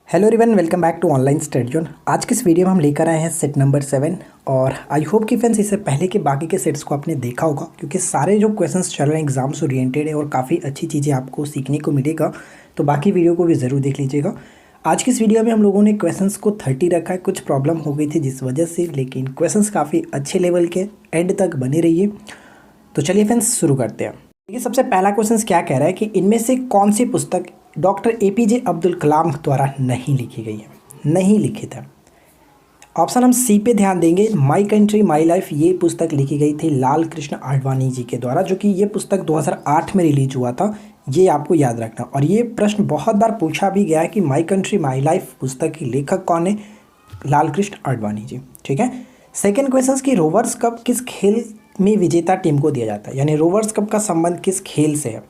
Hello everyone, welcome back to online study zone. आज की इस वीडियो में हम लेकर आए हैं सेट नंबर 7 और आई होप कि फ्रेंड्स इससे पहले के बाकी के सेट्स को आपने देखा होगा, क्योंकि सारे जो क्वेश्चंस चल रहे हैं एग्जाम से ओरिएंटेड है और काफ़ी अच्छी चीज़ें आपको सीखने को मिलेगा। तो बाकी वीडियो को भी ज़रूर देख लीजिएगा। आज की इस वीडियो में हम लोगों ने क्वेश्चंस को 30 रखा है। कुछ प्रॉब्लम हो गई थी जिस वजह से, लेकिन क्वेश्चंस काफ़ी अच्छे लेवल के, एंड तक बने रहिए। तो चलिए फ्रेंड्स शुरू करते हैं। देखिए, सबसे पहला क्वेश्चन क्या कह रहा है कि इनमें से कौन सी पुस्तक डॉक्टर एपीजे अब्दुल कलाम द्वारा नहीं लिखी गई है, नहीं लिखित है। ऑप्शन हम सी पे ध्यान देंगे। माई कंट्री माई लाइफ ये पुस्तक लिखी गई थी लाल कृष्ण आडवाणी जी के द्वारा, जो कि ये पुस्तक 2008 में रिलीज हुआ था। ये आपको याद रखना। और ये प्रश्न बहुत बार पूछा भी गया है कि माई कंट्री माई लाइफ पुस्तक की लेखक कौन है? लाल कृष्ण आडवाणी जी। ठीक है। सेकेंड क्वेश्चन की रोवर्स कप किस खेल में विजेता टीम को दिया जाता है, यानी रोवर्स कप का संबंध किस खेल से है?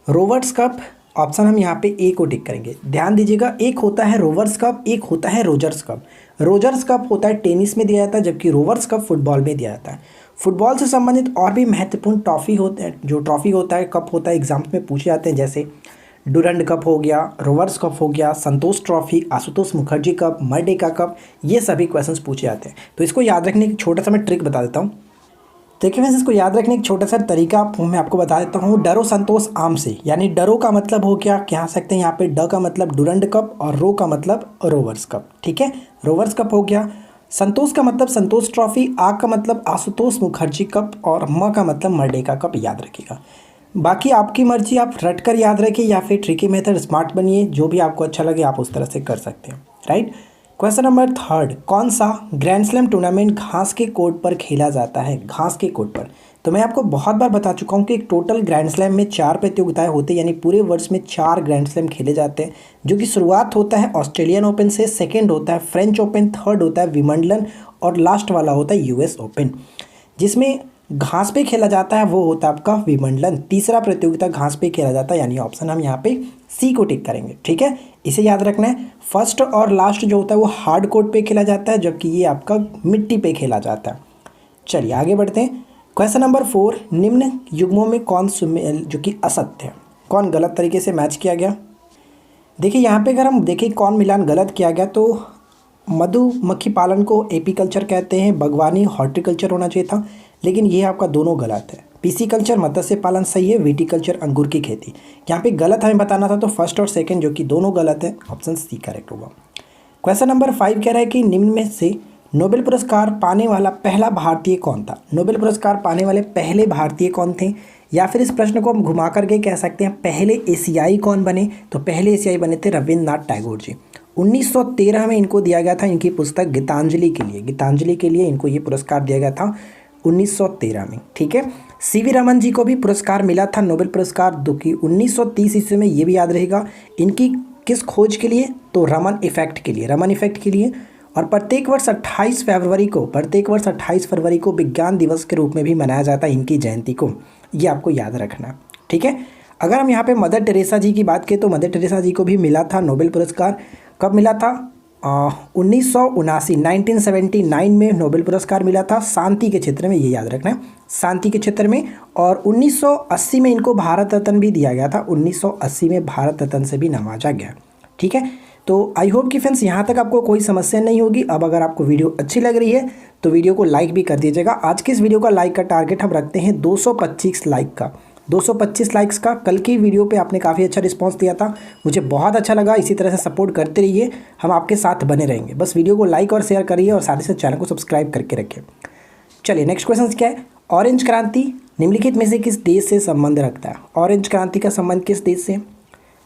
रोवर्स कप ऑप्शन हम यहाँ पे ए को टिक करेंगे। ध्यान दीजिएगा, एक होता है रोवर्स कप, एक होता है रोजर्स कप। रोजर्स कप होता है टेनिस में दिया जाता है, जबकि रोवर्स कप फुटबॉल में दिया जाता है। फुटबॉल से संबंधित और भी महत्वपूर्ण ट्रॉफी होते हैं, जो ट्रॉफी होता है, कप होता है, एग्जाम्स में पूछे जाते हैं, जैसे डुरंड कप हो गया, रोवर्स कप हो गया, Santosh trophy, Ashutosh Mukherjee cup, Merdeka cup, ये सभी क्वेश्चंस पूछे जाते हैं। तो इसको याद रखने की छोटा सा मैं ट्रिक बता देता हूँ। देखिए फ्रेंड्स, इसको याद रखने की छोटा सा तरीका मैं आपको बता देता हूँ। डरो संतोष आम से, यानी डरो का मतलब हो गया, क्या सकते हैं यहाँ पे, ड का मतलब डुरंड कप और रो का मतलब रोवर्स कप। ठीक है, रोवर्स कप हो गया। संतोष का मतलब संतोष ट्रॉफी, आ का मतलब आशुतोष मुखर्जी कप और म का मतलब मर्डेका कप याद रखिएगा। बाकी आपकी मर्जी, आप रट कर याद रखिए या फिर ट्रिकी मेथड स्मार्ट बनिए, जो भी आपको अच्छा लगे आप उस तरह से कर सकते हैं। राइट। क्वेश्चन नंबर 3, कौन सा ग्रैंड स्लैम टूर्नामेंट घास के कोर्ट पर खेला जाता है? घास के कोर्ट पर। तो मैं आपको बहुत बार बता चुका हूँ कि एक टोटल ग्रैंड स्लैम में 4 प्रतियोगिताएं होती हैं, यानी पूरे वर्ष में 4 ग्रैंड स्लैम खेले जाते हैं, जो कि शुरुआत होता है ऑस्ट्रेलियन ओपन से, सेकेंड होता है फ्रेंच ओपन, थर्ड होता है विंबलडन और लास्ट वाला होता है यूएस ओपन। जिसमें घास पे खेला जाता है वो होता है आपका विंबलडन। तीसरा प्रतियोगिता घास पे खेला जाता है, यानी ऑप्शन हम यहाँ पे सी को टिक करेंगे। ठीक है, इसे याद रखना है। फर्स्ट और लास्ट जो होता है वो हार्ड कोर्ट पे खेला जाता है, जबकि ये आपका मिट्टी पे खेला जाता है। चलिए आगे बढ़ते हैं। क्वेश्चन नंबर 4, निम्न युग्मों में कौन सुमेल जो कि असत्य है, कौन गलत तरीके से मैच किया गया? देखिए यहाँ पे अगर हम देखें कौन मिलान गलत किया गया, तो मधुमक्खी पालन को एपीकल्चर कहते हैं, बागवानी हॉर्टिकल्चर होना चाहिए था, लेकिन ये आपका दोनों गलत है। पीसीकल्चर मत्स्य पालन सही है, विटीकल्चर अंगूर की खेती। यहाँ पे गलत हमें बताना था, तो फर्स्ट और सेकंड जो कि दोनों गलत है, ऑप्शन सी करेक्ट होगा। क्वेश्चन नंबर 5 कह रहा है कि निम्न में से नोबेल पुरस्कार पाने वाला पहला भारतीय कौन था? नोबेल पुरस्कार पाने वाले पहले भारतीय कौन थे? या फिर इस प्रश्न को हम घुमा करके कह सकते हैं पहले एशियाई कौन बने? तो पहले एशियाई बने थे रविन्द्रनाथ टैगोर जी। 1913 में इनको दिया गया था इनकी पुस्तक गीतांजलि के लिए, गीतांजलि के लिए इनको ये पुरस्कार दिया गया था 1913 में। ठीक है। सीवी रमन जी को भी पुरस्कार मिला था, नोबेल पुरस्कार, जो कि 1930 ईस्वी में, ये भी याद रहेगा। इनकी किस खोज के लिए? तो रमन इफेक्ट के लिए, रमन इफेक्ट के लिए। और प्रत्येक वर्ष 28 फरवरी को विज्ञान दिवस के रूप में भी मनाया जाता है इनकी जयंती को, ये आपको याद रखना। ठीक है। अगर हम यहाँ पे मदर टेरेसा जी की बात करें तो मदर टेरेसा जी को भी मिला था नोबेल पुरस्कार। कब मिला था? 1979 में नोबेल पुरस्कार मिला था शांति के क्षेत्र में, ये याद रखना है, शांति के क्षेत्र में। और 1980 में इनको भारत रत्न भी दिया गया था, 1980 में भारत रत्न से भी नवाजा गया। ठीक है। तो आई होप कि फ्रेंड्स यहाँ तक आपको कोई समस्या नहीं होगी। अब अगर आपको वीडियो अच्छी लग रही है तो वीडियो को लाइक भी कर दीजिएगा। आज के इस वीडियो का लाइक का टारगेट हम रखते हैं 225 लाइक का, 225 लाइक्स का। कल की वीडियो पे आपने काफ़ी अच्छा रिस्पांस दिया था, मुझे बहुत अच्छा लगा। इसी तरह से सपोर्ट करते रहिए, हम आपके साथ बने रहेंगे। बस वीडियो को लाइक और शेयर करिए और साथ ही साथ चैनल को सब्सक्राइब करके रखिए। चलिए नेक्स्ट क्वेश्चन क्या है? ऑरेंज क्रांति निम्नलिखित में से किस देश से संबंध रखता है? ऑरेंज क्रांति का संबंध किस देश से?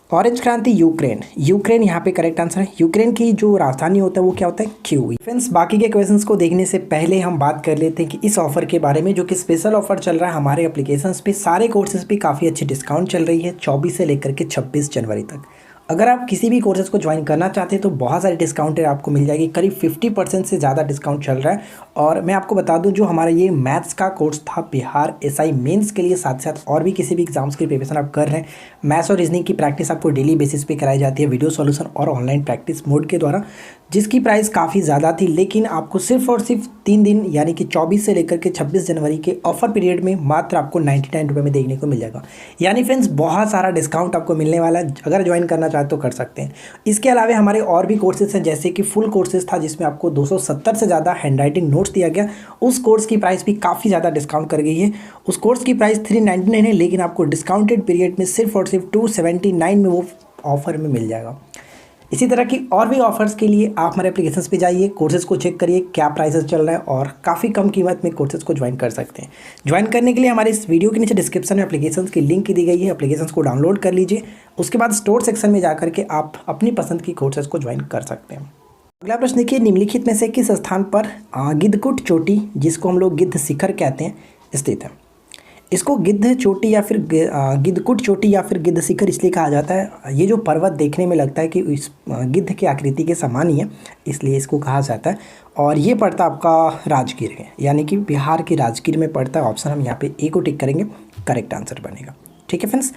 ऑरेंज क्रांति यूक्रेन, यूक्रेन यहाँ पे करेक्ट आंसर है। यूक्रेन की जो राजधानी होता है वो क्या होता है? कीव। फ्रेंड्स, बाकी के क्वेश्चंस को देखने से पहले हम बात कर लेते हैं कि इस ऑफर के बारे में, जो कि स्पेशल ऑफर चल रहा है हमारे एप्लीकेशंस पे। सारे कोर्सेज पे काफ़ी अच्छी डिस्काउंट चल रही है 24 से लेकर के 26 जनवरी तक। अगर आप किसी भी कोर्सेज को ज्वाइन करना चाहते हैं तो बहुत सारी डिस्काउंट आपको मिल जाएगी, करीब 50% से ज़्यादा डिस्काउंट चल रहा है। और मैं आपको बता दूं, जो हमारा ये मैथ्स का कोर्स था बिहार एसआई मेंस के लिए, साथ साथ और भी किसी भी एग्जाम्स की प्रिपरेशन आप कर रहे हैं, मैथ्स और रीजनिंग की प्रैक्टिस आपको डेली बेसिस पे कराई जाती है, वीडियो सॉल्यूशन और ऑनलाइन प्रैक्टिस मोड के द्वारा, जिसकी प्राइस काफ़ी ज़्यादा थी, लेकिन आपको सिर्फ और सिर्फ 3 दिन यानी कि 24 से लेकर के 26 जनवरी के ऑफर पीरियड में मात्र आपको 99 रुपये में देखने को मिल जाएगा। यानी फ्रेंड्स बहुत सारा डिस्काउंट आपको मिलने वाला है, अगर ज्वाइन करना चाहे तो कर सकते हैं। इसके अलावा हमारे और भी कोर्सेज हैं, जैसे कि फुल कोर्सेज था जिसमें आपको 270 से ज़्यादा हैंडराइटिंग नोट्स दिया गया, उस कोर्स की प्राइस भी काफ़ी ज़्यादा डिस्काउंट कर गई है। उस कोर्स की प्राइस 399 है, लेकिन आपको डिस्काउंटेड पीरियड में सिर्फ और सिर्फ 279 में वो ऑफर में मिल जाएगा। इसी तरह की और भी ऑफर्स के लिए आप हमारे एप्लीकेशंस पे जाइए, कोर्सेज़ को चेक करिए क्या प्राइसेस चल रहा है और काफ़ी कम कीमत में कोर्सेज़ को ज्वाइन कर सकते हैं। ज्वाइन करने के लिए हमारे इस वीडियो के नीचे डिस्क्रिप्शन में एप्लीकेशंस की लिंक दी गई है, एप्लीकेशंस को डाउनलोड कर लीजिए। उसके बाद स्टोर सेक्शन में जाकर के आप अपनी पसंद की कोर्सेज़ को ज्वाइन कर सकते हैं। अगला प्रश्न देखिए, निम्नलिखित में से किस स्थान पर गिद्धकुट चोटी, जिसको हम लोग गिद्ध शिखर कहते हैं, स्थित है? इसको गिद्ध चोटी या फिर गिद्धकुट चोटी या फिर गिद्ध शिखर इसलिए कहा जाता है, ये जो पर्वत देखने में लगता है कि इस गिद्ध की आकृति के समान ही है, इसलिए इसको कहा जाता है। और ये पड़ता आपका राजगीर है, यानी कि बिहार के राजगीर में पड़ता है। ऑप्शन हम यहाँ पे ए को टिक करेंगे, करेक्ट आंसर बनेगा। ठीक है फ्रेंड्स,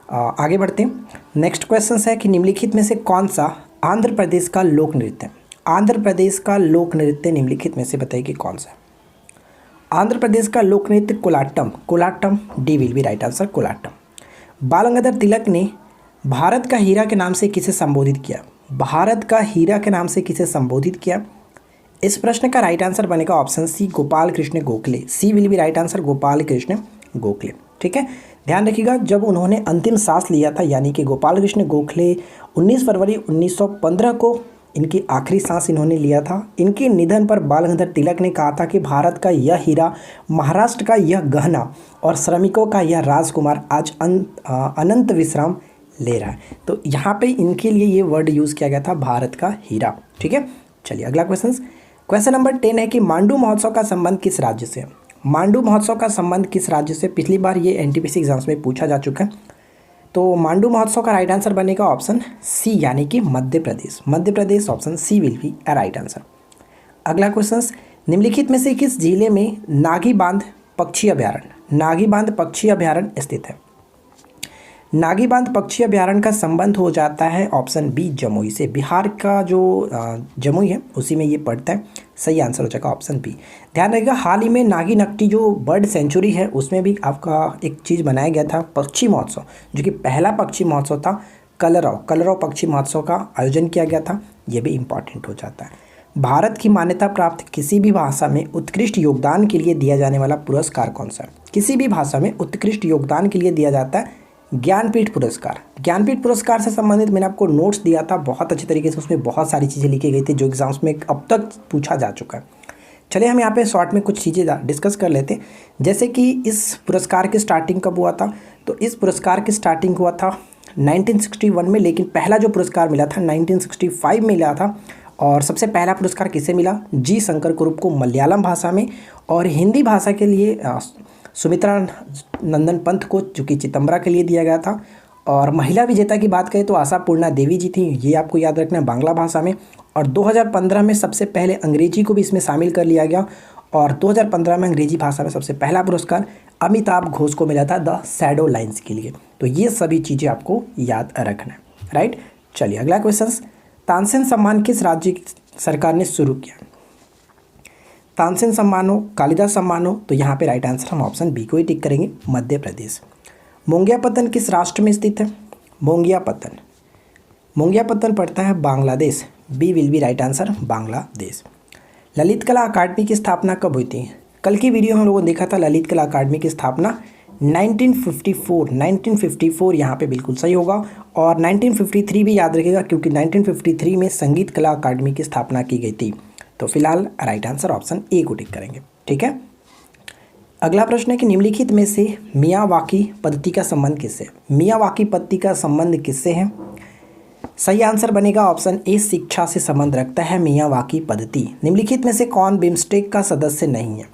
आगे बढ़ते हैं। नेक्स्ट क्वेश्चन है कि निम्नलिखित में से कौन सा आंध्र प्रदेश का लोक नृत्य है? आंध्र प्रदेश का लोक नृत्य निम्नलिखित में से बताइए कि कौन सा है? आंध्र प्रदेश का लोक नृत्य Kolattam, Kolattam, D will be right answer, Kolattam. बाल गंगाधर तिलक ने भारत का हीरा के नाम से किसे संबोधित किया? भारत का हीरा के नाम से किसे संबोधित किया? इस प्रश्न का राइट आंसर बनेगा option C, Gopal Krishna Gokhale. C will be right answer, Gopal Krishna Gokhale. ठीक है, ध्यान रखिएगा, जब उन्होंने अंतिम सांस लिया था, यानी कि गोपाल कृष्ण गोखले 19 फरवरी 1915 को इनकी आखिरी सांस इन्होंने लिया था। इनके निधन पर बाल गंगाधर तिलक ने कहा था कि भारत का यह हीरा, महाराष्ट्र का यह गहना और श्रमिकों का यह राजकुमार आज अनंत विश्राम ले रहा है। तो यहाँ पे इनके लिए ये वर्ड यूज़ किया गया था, भारत का हीरा। ठीक है, चलिए अगला क्वेश्चन नंबर 10 है कि मांडू महोत्सव का संबंध किस राज्य से है? मांडू महोत्सव का संबंध किस राज्य से? पिछली बार ये एनटीपीसी एग्जाम्स में पूछा जा चुका है। तो मांडू महोत्सव का राइट आंसर बनेगा ऑप्शन सी, यानी कि Madhya Pradesh. Madhya Pradesh, option C will be a right answer. अगला क्वेश्चन, निम्नलिखित में से किस जिले में नागी बांध पक्षी अभ्यारण्य, नागी बांध पक्षी अभ्यारण्य स्थित है? नागी बांध पक्षी अभ्यारण्य का संबंध हो जाता है ऑप्शन बी, जमुई से। बिहार का जो जमुई है उसी में ये पड़ता है, सही आंसर हो जाएगा ऑप्शन बी। ध्यान रखिएगा, हाल ही में नागी नकटी जो बर्ड सेंचुरी है उसमें भी आपका एक चीज़ बनाया गया था, पक्षी महोत्सव, जो कि पहला पक्षी महोत्सव था। कलरव पक्षी महोत्सव का आयोजन किया गया था, ये भी इम्पॉर्टेंट हो जाता है। भारत की मान्यता प्राप्त किसी भी भाषा में उत्कृष्ट योगदान के लिए दिया जाने वाला पुरस्कार कौन सा है? किसी भी भाषा में उत्कृष्ट योगदान के लिए दिया जाता है ज्ञानपीठ पुरस्कार। ज्ञानपीठ पुरस्कार से संबंधित मैंने आपको नोट्स दिया था बहुत अच्छे तरीके से, उसमें बहुत सारी चीज़ें लिखी गई थी जो एग्जाम्स में अब तक पूछा जा चुका है। चलिए हम यहाँ पे शॉर्ट में कुछ चीज़ें डिस्कस कर लेते हैं, जैसे कि इस पुरस्कार की स्टार्टिंग कब हुआ था? तो इस पुरस्कार की स्टार्टिंग हुआ था 1961 में, लेकिन पहला जो पुरस्कार मिला था 1965 में मिला था। और सबसे पहला पुरस्कार किसे मिला? जी शंकर कुरुप को मलयालम भाषा में, और हिंदी भाषा के लिए सुमित्रा नंदन पंत को, जो कि चितंबरा के लिए दिया गया था। और महिला विजेता की बात करें तो आशा पूर्णा देवी जी थी, ये आपको याद रखना है, बांग्ला भाषा में। और 2015 में सबसे पहले अंग्रेजी को भी इसमें शामिल कर लिया गया, और 2015 में अंग्रेजी भाषा में सबसे पहला पुरस्कार अमिताभ घोष को मिला था द शैडो लाइन्स के लिए। तो ये सभी चीज़ें आपको याद रखना है, राइट। चलिए अगला क्वेश्चन, तानसेन सम्मान किस राज्य सरकार ने शुरू किया? तानसेन सम्मान हो, कालिदास सम्मान हो, तो यहाँ पे राइट आंसर हम ऑप्शन बी को ही टिक करेंगे, मध्य प्रदेश। मोंगियापत्तन किस राष्ट्र में स्थित है? मोंगियापत्तन पड़ता है Bangladesh, B will be right answer, Bangladesh. Lalit Kala Akademi की स्थापना कब हुई थी? कल की वीडियो में हम लोगों ने देखा था ललित कला अकादमी की स्थापना 1954 यहाँ पे बिल्कुल सही होगा। और 1953 भी याद रखिएगा, क्योंकि 1953 में संगीत कला अकादमी की स्थापना की गई थी। तो फिलहाल राइट आंसर ऑप्शन ए को टिक करेंगे, ठीक है। अगला प्रश्न है कि निम्नलिखित में से मियावाकी पद्धति का संबंध किससे है? मियावाकी पद्धति का संबंध किससे है? सही आंसर बनेगा ऑप्शन ए, शिक्षा से संबंध रखता है मियावाकी पद्धति। निम्नलिखित में से कौन बिम्स्टेक का सदस्य नहीं है?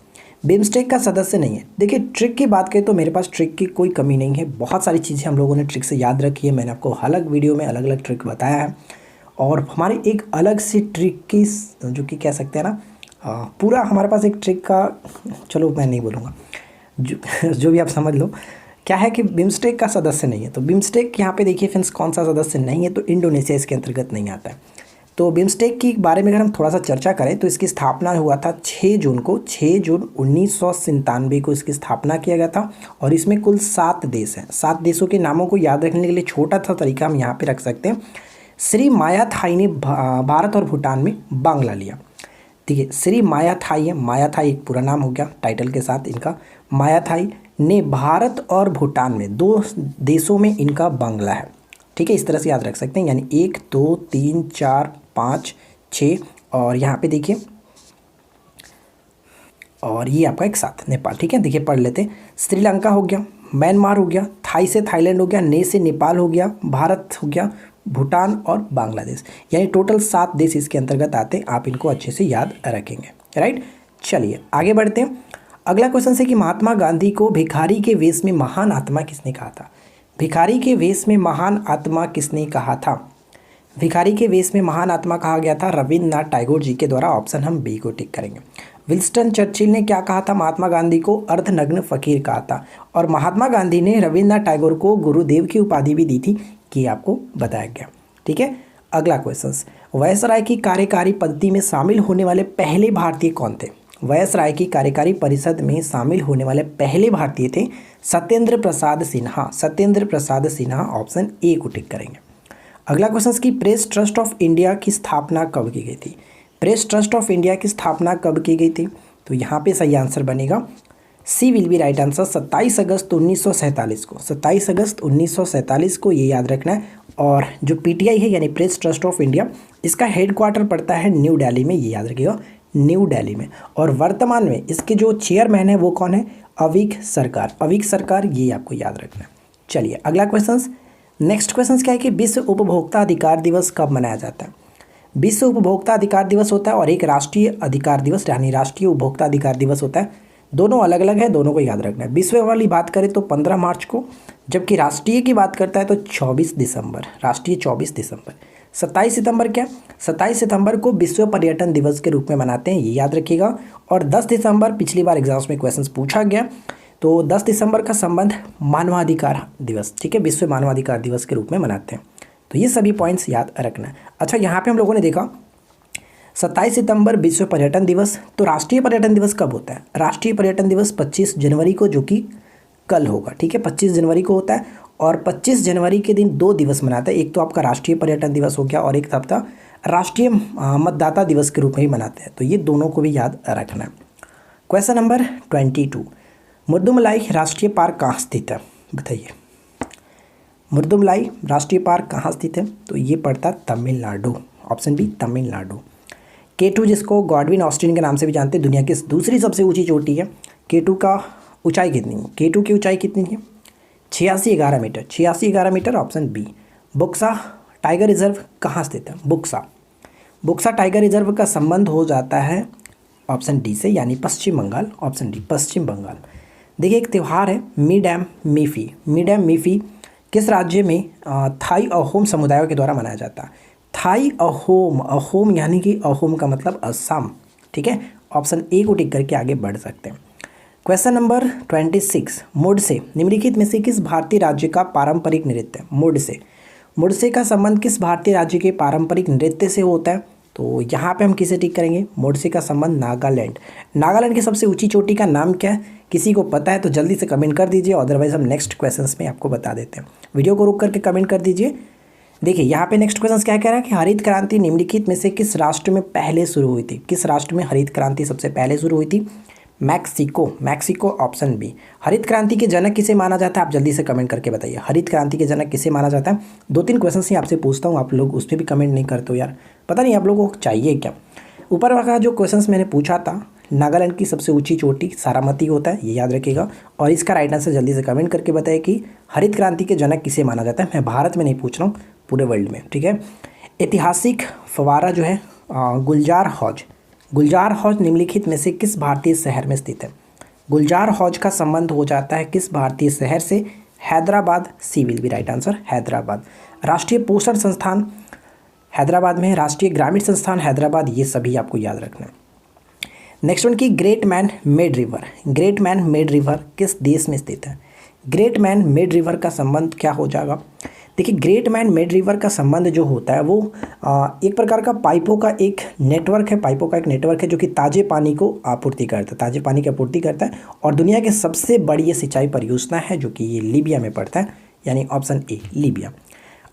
बिम्स्टेक का सदस्य नहीं है। देखिए, ट्रिक की बात करें तो मेरे पास ट्रिक की कोई कमी नहीं है, बहुत सारी चीज़ें हम लोगों ने ट्रिक से याद रखी है, मैंने आपको अलग वीडियो में अलग अलग ट्रिक बताया है। और हमारी एक अलग सी ट्रिक की, जो कि कह सकते हैं ना, पूरा हमारे पास एक ट्रिक का, चलो मैं नहीं बोलूँगा, जो भी आप समझ लो, क्या है कि बिम्स्टेक का सदस्य नहीं है। तो बिम्स्टेक यहाँ पे देखिए फ्रेंड्स, कौन सा सदस्य नहीं है? तो इंडोनेशिया इसके अंतर्गत नहीं आता है। तो बिम्स्टेक के बारे में अगर हम थोड़ा सा चर्चा करें तो इसकी स्थापना हुआ था 6 जून को, 6 जून 1997 को इसकी स्थापना किया गया था। और इसमें कुल 7 देश हैं। 7 देशों के नामों को याद रखने के लिए छोटा सा तरीका हम यहाँ पे रख सकते हैं। श्री माया थाई ने भारत और भूटान में बांग्ला लिया। ठीक है, श्री माया थाई है, माया थाई एक पूरा नाम हो गया टाइटल के साथ इनका। माया थाई ने भारत और भूटान में 2 देशों में इनका बांग्ला है। ठीक है, इस तरह से याद रख सकते हैं, यानी 1 2 3 4 5 6 और यहाँ पे देखिए, और ये आपका एक साथ नेपाल। ठीक है, देखिए पढ़ लेते हैं। श्रीलंका हो गया, म्यांमार हो गया, थाई से थाईलैंड हो गया, ने से नेपाल हो गया, भारत हो गया, भूटान और बांग्लादेश, यानी टोटल 7 देश इसके अंतर्गत आते हैं। आप इनको अच्छे से याद रखेंगे। राइट, चलिए आगे बढ़ते हैं। अगला क्वेश्चन है कि महात्मा गांधी को भिखारी के वेश में महान आत्मा किसने कहा था? भिखारी के वेश में महान आत्मा किसने कहा था? भिखारी के वेश में महान आत्मा कहा गया था रविन्द्रनाथ टैगोर जी के द्वारा। ऑप्शन हम बी को टिक करेंगे। विंस्टन चर्चिल ने क्या कहा था? महात्मा गांधी को अर्धनग्न फकीर कहा था। और महात्मा गांधी ने रविन्द्रनाथ टैगोर को गुरुदेव की उपाधि भी दी थी, कि आपको बताया गया। ठीक है, अगला क्वेश्चन, वायसराय की कार्यकारी पद्धति में शामिल होने वाले पहले भारतीय कौन थे? वायसराय की कार्यकारी परिषद में शामिल होने वाले पहले भारतीय थे सत्येंद्र प्रसाद सिन्हा। सत्येंद्र प्रसाद सिन्हा, ऑप्शन ए को टिक करेंगे। अगला क्वेश्चन की प्रेस ट्रस्ट ऑफ इंडिया की स्थापना कब की गई थी? प्रेस ट्रस्ट ऑफ इंडिया की स्थापना कब की गई थी? तो यहाँ पे सही आंसर बनेगा सी विल बी राइट आंसर, 27 अगस्त 1947 को। 27 अगस्त 1947 को, ये याद रखना है। और जो पीटीआई है यानी प्रेस ट्रस्ट ऑफ इंडिया, इसका हेडक्वार्टर पड़ता है न्यू दिल्ली में, ये याद रखिएगा, न्यू दिल्ली में। और वर्तमान में इसके जो चेयरमैन है वो कौन है? अविक सरकार। अविक सरकार, ये आपको याद रखना है। चलिए अगला क्वेश्चन, नेक्स्ट क्वेश्चन क्या है कि विश्व उपभोक्ता अधिकार दिवस कब मनाया जाता है? विश्व उपभोक्ता अधिकार दिवस होता है और एक राष्ट्रीय अधिकार दिवस यानी राष्ट्रीय उपभोक्ता अधिकार दिवस होता है। दोनों अलग अलग है, दोनों को याद रखना है। विश्व वाली बात करें तो 15 मार्च को, जबकि राष्ट्रीय की बात करता है तो 24 दिसंबर, राष्ट्रीय 24 दिसंबर। 27 सितंबर क्या? 27 सितंबर को विश्व पर्यटन दिवस के रूप में मनाते हैं, ये याद रखिएगा। और 10 दिसंबर पिछली बार एग्जाम्स में क्वेश्चन पूछा गया, तो 10 दिसंबर का संबंध मानवाधिकार दिवस, ठीक है, विश्व मानवाधिकार दिवस के रूप में मनाते हैं। तो ये सभी पॉइंट्स याद रखना है। अच्छा, यहाँ पे हम लोगों ने देखा 27 सितंबर विश्व पर्यटन दिवस, तो राष्ट्रीय पर्यटन दिवस कब होता है? राष्ट्रीय पर्यटन दिवस 25 जनवरी को, जो कि कल होगा। ठीक है, 25 जनवरी को होता है। और 25 जनवरी के दिन 2 दिवस मनाता है, एक तो आपका राष्ट्रीय पर्यटन दिवस हो गया और एक हफ्ता राष्ट्रीय मतदाता दिवस के रूप में ही मनाते हैं। तो ये दोनों को भी याद रखना है। क्वेश्चन नंबर 22, मुर्दुमलाई राष्ट्रीय पार्क कहाँ स्थित है? बताइए, मुर्दुमलाई राष्ट्रीय पार्क कहाँ स्थित है? तो ये पड़ता है Tamil Nadu, option B Tamil Nadu. K2 जिसको गॉडविन ऑस्टिन के नाम से भी जानते हैं, दुनिया की दूसरी सबसे ऊंची चोटी है। K2 का ऊंचाई कितनी है? K2 की ऊंचाई कितनी है? 8611 metre, 8611 metre, option B. Buxa tiger reserve कहाँ स्थित है? बुक्सा, बुक्सा टाइगर रिजर्व का संबंध हो जाता है ऑप्शन डी से, यानी पश्चिम बंगाल, ऑप्शन डी पश्चिम बंगाल। देखिए एक त्यौहार है मी डैम मीफी। मी डैम मीफी किस राज्य में थाई अहोम समुदायों के द्वारा मनाया जाता है? थाई अहोम, अहोम यानी कि अहोम का मतलब असम। ठीक है, ऑप्शन ए को टिक करके आगे बढ़ सकते हैं। क्वेश्चन नंबर 26, मुडसे निम्नलिखित में से किस भारतीय राज्य का पारंपरिक नृत्य है? मुडसे, मुडसे का संबंध किस भारतीय राज्य के पारंपरिक नृत्य से होता है? तो यहाँ पे हम किसे टिक करेंगे? मुडसे का संबंध नागालैंड। नागालैंड की सबसे ऊंची चोटी का नाम क्या है? किसी को पता है तो जल्दी से कमेंट कर दीजिए, अदरवाइज हम नेक्स्ट क्वेश्चंस में आपको बता देते हैं। वीडियो को रुक करके कमेंट कर दीजिए। देखिए यहाँ पे नेक्स्ट क्वेश्चन क्या कह रहा है कि हरित क्रांति निम्नलिखित में से किस राष्ट्र में पहले शुरू हुई थी? किस राष्ट्र में हरित क्रांति सबसे पहले शुरू हुई थी? Mexico, Mexico, option B. हरित क्रांति के जनक किसे माना जाता है? आप जल्दी से कमेंट करके बताइए, हरित क्रांति के जनक किसे माना जाता है? 2-3 क्वेश्चन ही आपसे पूछता हूँ, आप लोग उस पर भी कमेंट नहीं करते हो यार, पता नहीं आप लोगों को चाहिए क्या। ऊपर का जो क्वेश्चन मैंने पूछा था, नागालैंड की सबसे ऊंची चोटी सारामती होता है, ये याद रखिएगा। और इसका राइट आंसर जल्दी से कमेंट करके बताइए कि हरित क्रांति के जनक किसे माना जाता है। मैं भारत में नहीं पूछ रहा हूँ, पूरे वर्ल्ड में। ठीक है, ऐतिहासिक फवारा जो है गुलजार हौज, गुलजार हौज निम्नलिखित में से किस भारतीय शहर में स्थित है? गुलजार हौज का संबंध हो जाता है किस भारतीय शहर से? Hyderabad, C will be right answer, Hyderabad. राष्ट्रीय पोषण संस्थान हैदराबाद में है, राष्ट्रीय ग्रामीण संस्थान हैदराबाद, ये सभी आपको याद रखना है। नेक्स्ट वन की great man made river, great man made river किस देश में स्थित है? ग्रेट मैन मेड रिवर का संबंध क्या हो जाएगा? देखिए ग्रेट मैन मिड रिवर का संबंध जो होता है वो एक प्रकार का पाइपों का एक नेटवर्क है, पाइपों का एक नेटवर्क है जो कि ताज़े पानी को आपूर्ति करता है, ताज़े पानी की आपूर्ति करता है। और दुनिया की सबसे बड़ी ये सिंचाई परियोजना है जो कि ये लीबिया में पड़ता है, यानी ऑप्शन ए लीबिया।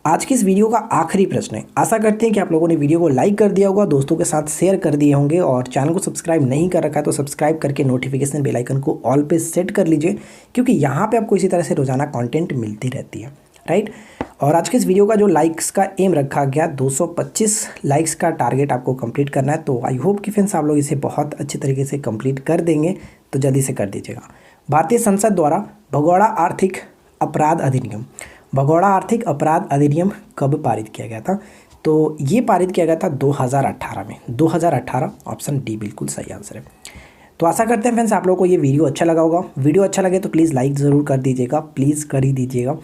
आज की इस वीडियो का आखिरी प्रश्न है। आशा करते हैं कि आप लोगों ने वीडियो को लाइक कर दिया होगा, दोस्तों के साथ शेयर कर दिए होंगे, और चैनल को सब्सक्राइब नहीं कर रखा है तो सब्सक्राइब करके नोटिफिकेशन बेल आइकन को ऑल पे सेट कर लीजिए, क्योंकि यहाँ पे आपको इसी तरह से रोजाना कंटेंट मिलती रहती है, राइट। और आज के इस वीडियो का जो लाइक्स का एम रखा गया 225 लाइक्स का टारगेट आपको कंप्लीट करना है, तो आई होप कि फ्रेंड्स आप लोग इसे बहुत अच्छे तरीके से कंप्लीट कर देंगे, तो जल्दी से कर दीजिएगा। भारतीय संसद द्वारा भगोड़ा आर्थिक अपराध अधिनियम, भगोड़ा आर्थिक अपराध अधिनियम कब पारित किया गया था? तो ये पारित किया गया था 2018 में, 2018, ऑप्शन डी बिल्कुल सही आंसर है। तो आशा करते हैं फ्रेंड्स आप लोगों को ये वीडियो अच्छा लगा होगा। वीडियो अच्छा लगे तो प्लीज़ लाइक ज़रूर कर दीजिएगा, प्लीज़ कर ही दीजिएगा।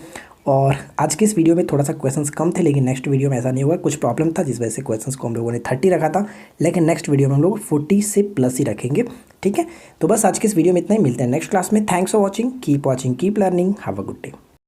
और आज की इस वीडियो में थोड़ा सा क्वेश्चंस कम थे, लेकिन नेक्स्ट वीडियो में ऐसा नहीं होगा, कुछ प्रॉब्लम था जिस वजह से क्वेश्चंस को हम लोगों ने 30 रखा था, लेकिन नेक्स्ट वीडियो में हम लोग 40 से प्लस ही रखेंगे, ठीक है। तो बस आज की इस वीडियो में इतना ही, मिलते हैं नेक्स्ट क्लास में। Thanks for watching, keep watching, keep learning, have a good day.